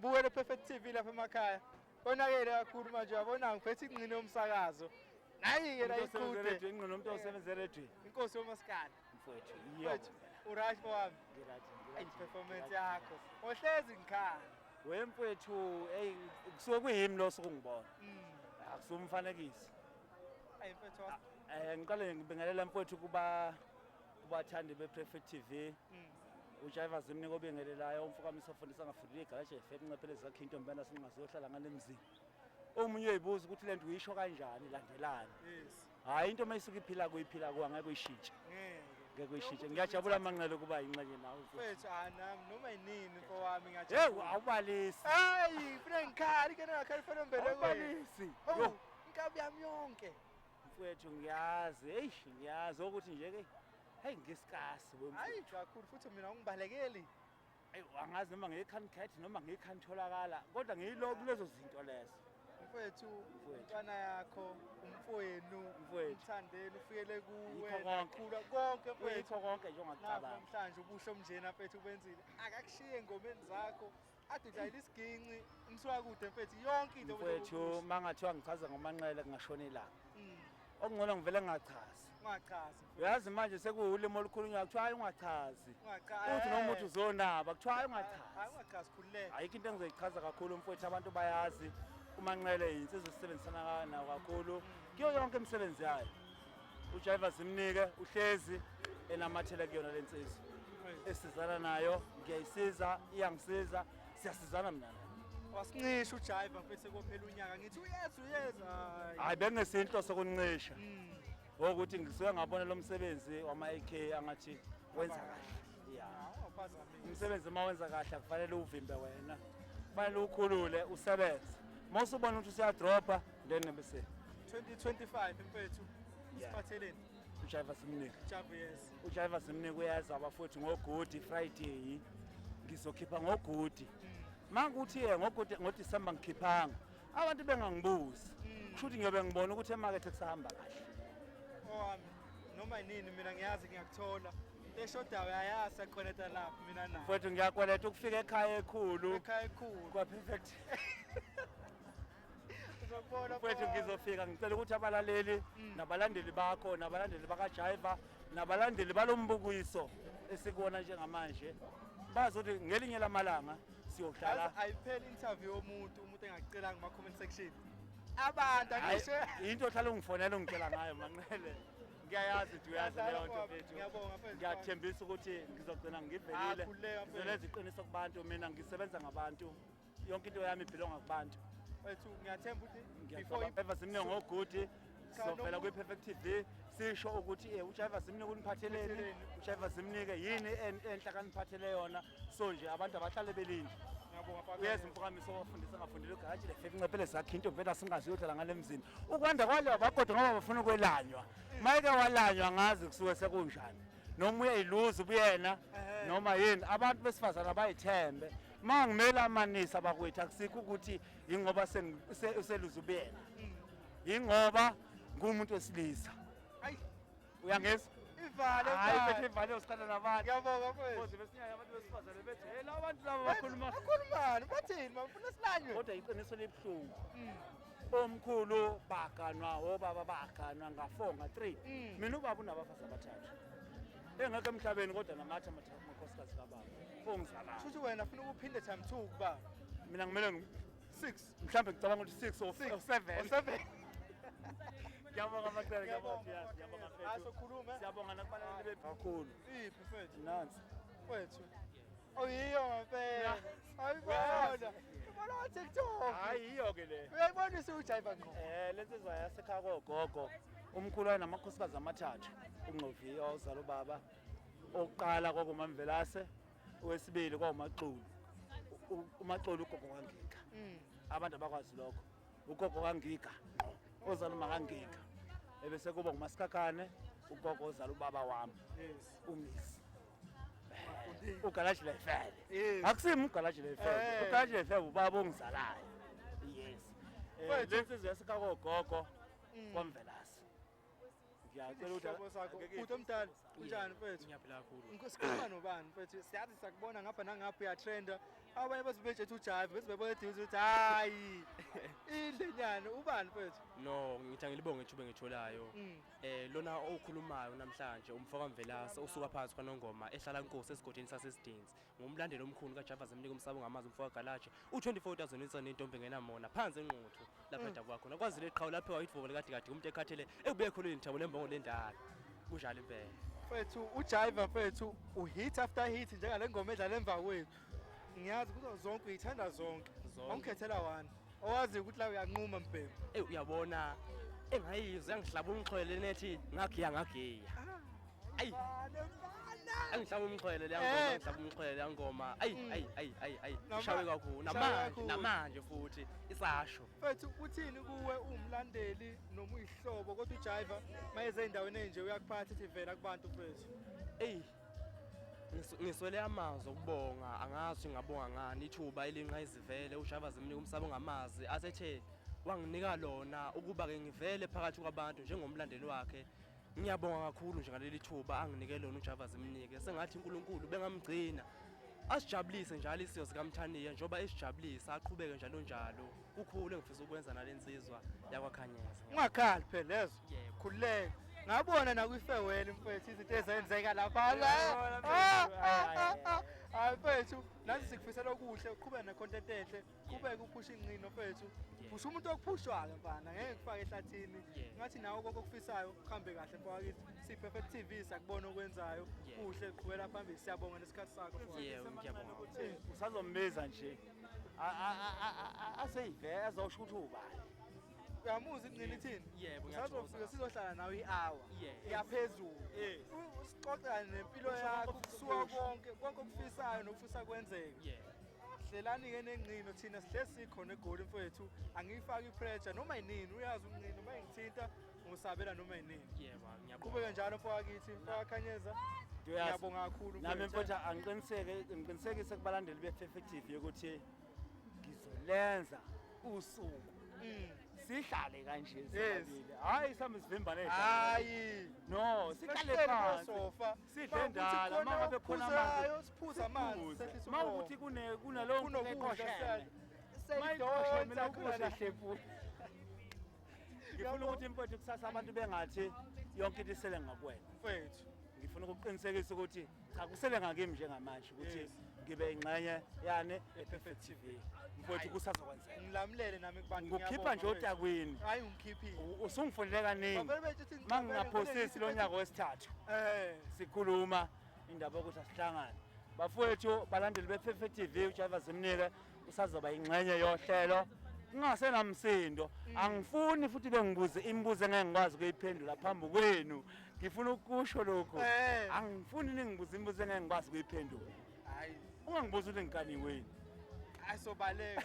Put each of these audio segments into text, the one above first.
Bukele Perfect TV lapha emakhaya. Konakele kakhulu manje uyabona ngiphethe ingcino yomsakazo. Nayi-ke la iqhude. Ingqondo umuntu osebenza eredio. Inkosi yomaskandi. Mfowethu. Mfowethu, uright wami. Ayi performance yakho. Ohlezi ngikhaya. Wemfowethu, hey kusuke kuyimi lo sokungibona. Akusumfanekisi. Ayi mfowethu. Ngiqale ngibingelela mfowethu kubathandi bePrefect TV. Ujiva Zimnike obingelelayo umfukamisa ofundisa ngafundile igaraje FM ncephele zakhe intombana singazohlala ngalemzini. Omunye uyibuza ukuthi lento uyisho kanjani ilandelana. Yes. Hayi into mayisuka iphila kuyiphila kuwa ngeke uyishintshe. Ngeke uyishintshe. Ngiyajabula amanqele kuba inqenye nawe. Mfowethu nami noma yinini mfowami ngiyajabula. Hey awubalisi. Hayi funa ngikhali ke ngakhali funa mbeleko. Awubalisi. Yo, inkabi yami yonke. Mfowethu ngiyazi, ngiyazi ukuthi nje ke hey ngisikasi wemfowethu. Hayi kakhulu futhi mina ungibalekeli. Hey angazi noma ngekhandidat noma ngekhanitholakala kodwa ngiyiloko lezo zinto lezo. Mfowethu umntwana yakho umfowenu umthandeni ufikele kuwe nakhula konke mfowethu yikho konke nje ongacabanga namhlanje ubusho mnjena mfowethu ubenzile akakushiye engomeni zakho ade udlayile isiginci umsuka kude mfowethu yonke into mfowethu mangathiwa ngichaza ngomanqele kungashona ilanga okungcono ngivele ngachazi ungachazi uyazi manje sekuwulimo olukhulunywa kuthiwa hayi ungachazi uthi noma uthi uzonaba kuthiwa hayi ungachazi hayi ungachazi khululeka ayikho into engizoyichaza kakhulu mfowethu abantu bayazi umanqele insizwe esebenzisana nayo kakhulu kuyo yonke imisebenzi yayo uJiva Zimnike uhlezi enamathela kuyona lensizwe esizana nayo ngiyayisiza iyangisiza siyasizana mina wasincisha uJiva mfethu sekuphela unyaka ngithi uyeza hayi bengesinhlo sokuncisha ukuthi ngisuke ngabona lo msebenzi wama-AK angathi wenza kahle umsebenzi mawenza kahle akufanele uvimbe wena kufanele ukhulule usebenze mawusubona ukuthi usiyadropa then bese 2025 mfethu siphatheleni uJiva Zimnike yes uJiva Zimnike uyazi abafowethu ngoGood Friday ngizokhipha ngoGood mangukuthi ngoGood ngoDisemba ngikhiphanga abantu bengangibuzi kusho ukuthi ngiyobe ngibona ukuthi emakethe kusahamba kahle owami noma yini mina ngiyazi ngiyakuthola eshodayo ayasa qoneta lapha mina nawe mfowethu ngiyakweleta ukufika ekhaya ekhulu kwa Perfect mfowethu ngizofika ngicela ukuthi abalaleli nabalandeli bakho nabalandeli bakaJiva nabalandeli balombukiso esikuona njengamanje bazi ukuthi ngelinye lamalanga siyohlala ayipheli interview umuntu engakucelanga kuma comment section abantu angisho into ohlala ungifonela ungicela ngayo manqele ngiyayazi ukuthi uyazi leyo nto mfethu ngiyathembisa ukuthi ngizogcina ngivelile ngizoleza iqiniso kubantu mina ngisebenza ngabantu yonke into yami ibhilonga kubantu wethu ngiyathemba ukuthi before Jiva Zimnike ngoGood sovela kwiPerfect TV sisho ukuthi uJiva Zimnike uniphatheleni uJiva Zimnike yini enhla kaniphathele yona so nje abantu abahlale belinde uyeza umfukamiso wafundisa ngafundile igaraji leFM ncephele zakhe into mfethu singazi yohlala ngalemzini ukwanda kwaleyo bagodo ngoba bafuna ukwelanywa mayike walanywa ngazi kusuke sekunjani noma uyayiluza ubuyena noma yini abantu besifazana bayithembe mangimela amanisa bakwethu akusikho ukuthi ingoba useluza ubuyena ingoba ngumuntu wesilisa hayi uyangezwa ivale hayi bethe ivale usikhanda nabantu ngiyabonga mfethu kodwa besinyaya abantu besifazane bethe hey la abantu laba bakhulumani bathini bafuna silanywe kodwa iqiniso lebhlungu omkhulu baganwa obaba baganwa nga4 nga3 mina ubaba unabafazi abathathu engeke emhlabeni kodwa namathi amakhosikazi kababa ongizalayo futhi wena ufuna ukuphinde time 2 kuba mina ngimele 6 mhlambe ngicabanga ukuthi 6 or 7 ngiyabonga maqela ngiyabonga mfethu asokhuluma siyabonga nakubalekele bethu kakhulu iphi mfethu nansi mfethu oyiyo mfethu ayibona ibona TikTok hayi iyo ke le uyayibonisa uJiva ngqo lensizwa yasekhaya kogogo umkhulu wayinamakhosikazi amathathu uNgcoviyo ozala ubaba oqala kwakuMamvelase owesibili kwaUMaxulu uMaxulu ugogo kaNgika abantu abakwazi lokho ugogo kaNgika ozala uMakangika ebese kuba nguMasikakane ugogo ozala ubaba wami uMisi ugaraji lefele akusimi ugaraji lefele ugaraji lefele ubaba ongizalayo yes lensizwe yasekhaya kogogo kwaMvelase ngiyacela ukuthi uthi omdala unjani mfethu ngiyaphila kakhulu ngisikhuluma nobani mfethu siyazi sakubona ngapha nangapha uyatrenda abanye bathi bejethe ujive bese bebona eduze ukuthi hayi indlenyana ubani mfethu No, ngithi angilibonge ithuba engitholayo. Mm. Lona okhulumayo namhlanje umfoka Mvelase usuka phansi kwaNongoma ehlala Nkosi esigodini saseSidinzi. Ngumlandeli omkhulu kaJava Zemnika umsabo ngamazi umfoka Galaje. U24,000 wetsa nentombi ngenamona phansi enquthu lapha edabuka khona. Kwazile iqhawe lapho wayitvobo lekade kade umuntu ekhathele ekubeke khona inthabo lembongo lendala. Kunjalo impela. Mfethu ujive mfethu uhit after hit njengale ngoma edlala emva kwethu. Ngiyazi kuzo zonke uyithanda zonke. Zonke. Awungikhethela wani. Owazi ukuthi la uyanquma mbhemu. Uyabona engayizwe yangihlaba umxhwele nethi ngagiya. Ayi. Angihlaba umxhwele leyangoma, ngihlaba umxhwele leyangoma. Ayi. Ishawe kakhulu namanje futhi isasho. Mfethu uthini kuwe umlandeli noma uyihlobo kodwa ujive mayeze endaweni enje uyakuphatha ethi vela kubantu mfethu. Ngiswele amazwi okubonga angazi ngabonga ngani ithuba elinqa izivele uJava Zemnika umsabo ngamazi asethe wanginika lona ukuba ke ngivele phakathi kwabantu njengomlandeli wakhe. Ngiyabonga kakhulu nje ngaleli thuba anginike lona uJava Zemnika. Sengathi uNkulunkulu bengamgcina asijabulise njalo isizo sikaMthaniya njoba esijabulisa aqhubeke njalo. Kukhulu engifisa ukwenza nalensizwa yakwaKhanyeza. Ungakhali phela lezo. Yebo. Khululeka. Ngabona na kwi-farewell mfethu izinto ezenzeka lapha. Hayi mfethu, nathi sikufisela okuhle, uqhubeke ne-content enhle, uqhubeke uphushe inqino mfethu. Phusha umuntu okuphushwayo mfana, ngeke kufake ehlathini. Ngathi nawe konke okufisayo kuhambe kahle mfowethu. Si-Perfect TV sakubona okwenzayo. Kuhle qhubela phambili siyabonga nesikhathi sakho mfowethu. Yebo, ngiyabonga. Usazombiza nje aseyivele azosho ukuthi ubani. Uyamuza inqini ithini? Yebo, Usazofika sizohlala nawe i-hour. Iyaphezulu. Sixoxane nempilo yakho, kusuka konke okufisayo nokufisa kwenzeke. Hlelani-ke nenqino thina sihlezi sikhona eGoli mfethu. Angiyifaki i-pressure noma yinini uyazi unqino noma engithinta ngosabela noma yinini. Yebo, ngiyabonga. Qhubeke njalo mfowethu Khanyeza. Ngiyabonga kakhulu Nami mfethu ngiqinisekise kubalandeli be-Perfect TV ukuthi ngizolenza usuku sihlale kanje sibabili. Hayi sami sivimbane hayi no sihlale phansi sofa sidle ndala mangabe khona amanzi siphuza amanzi sehlisa mawukuthi kunalonke leqoshene sayidonsa mina ukudla hlephula. Ngifuna ukuthi mfethu kusasa abantu bengathi yonke into isele ngakwena mfethu. Ngifuna ukuqinisekisa ukuthi cha kusele ngakimi njengamanje ukuthi ngibe ingxenye yani e-Perfect TV. Mfowethu kusazokwenzeka. Ngilamulele nami kubantu ngikukhipha nje otakwini. Hayi ungikhiphile. Usungifonele kaningi. Mangingaphosisi lo nyaka wesithathu. Sikhuluma indaba yokuthi asihlangane. Bafowethu balandeli be-Perfect TV uJava Zemnika usazoba ingxenye yohlelo. Kungasenamsindo. Angifuni futhi bengibuze imibuzo engeke ngikwazi ukuyiphendula phambi kwenu. Ngifuna ukusho lokho. Angifuni ningibuze imibuzo engeke ngikwazi ukuyiphendula. Hayi. Ungangibuza ukuthi ngikani yini. Ayisobaleka.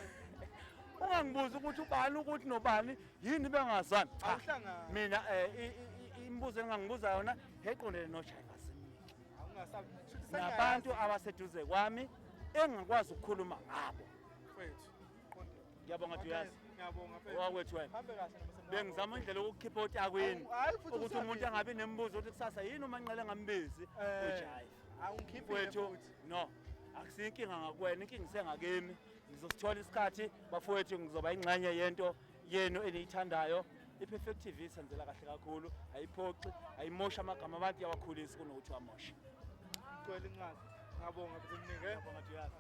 Ungangibuza ukuthi ubani ukuthi nobani yini bengazani. Awuhlangana. Mina imibuzo engangibuza yona eqondene noJava Zemnika. Awungasabi. Nabantu abaseduze kwami engakwazi ukukhuluma ngabo. Mfethu. Ngiyabonga uyazi. Ngiyabonga mfethu. Wakwethu wena. Hambe kahle nomsebenzi. Bengizama indlela yokukhipha otakwini ukuthi umuntu angabi nemibuzo ukuthi kusasa yini uma ngiqale ngambizi uJive. Awungikhiphile futhi. No. Akusinkinga ngakwena inkinga isengakimi. Ngizosithola isikhathi bafowethu ngizoba ingxenye yento yenu eniyithandayo. I-Perfect TV senzela kahle kakhulu, ayiphoxi, ayimosha amagama abantu yawakhulisa kunokuthi wamosha. Ngicela inqazi. Ngiyabonga Zemnika. Ngiyabonga uyazi.